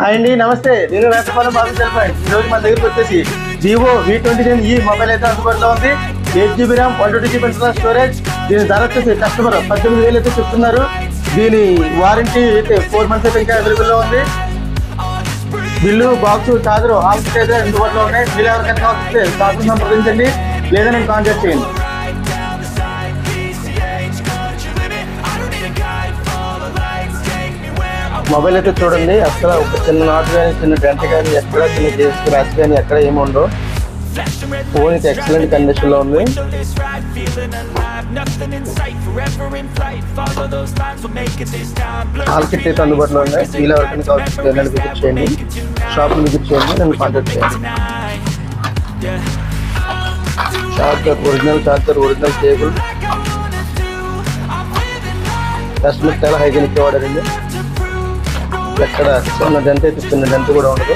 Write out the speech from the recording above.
Hi అండి, నమస్తే. నేను వేటపాలెం బాబు చెప్పండి. ఈరోజు మన దగ్గరికి వచ్చేసి వివో V29 మొబైల్ అయితే అందుబాటులో ఉంది. 8GB RAM 122GB internal storage. దీని ధర వచ్చేసి కస్టమర్ 18,000 అయితే చెప్తున్నారు. దీని వారంటీ అయితే 4 months అయితే ఇంకా అవైలబుల్లో ఉంది. Bill, box, charger, all kit అయితే అందుబాటులో ఉన్నాయి. మీరు ఎవరికైనా కావాల్సి షాప్ని సంప్రదించండి లేదా నేను కాంటాక్ట్ చేయండి. మొబైల్ అయితే చూడండి, అసలు ఒక చిన్న నాట్ కానీ చిన్న డెంట్ కానీ ఎక్కడ చిన్న కేసు స్క్రాచ్ కానీ ఎక్కడ ఏమి ఉండవు. ఫోన్ అయితే ఎక్సలెంట్ కండిషన్ లో ఉంది. ఆల్ కిట్ అయితే అందుబాటులో ఉన్నాయి. వీళ్ళు ఎవరికైనా కావాల్సి విజిట్ చేయండి, షాప్ విజిట్ చేయండి, నన్ను కాంటాక్ట్ చేయండి. Charger, original charger, original cable. Customer చాలా హైజీనిక్ వాడారండి. ఎక్కడ చిన్న డెంట్ అయితే చిన్న డెంట్ కూడా ఉండదు.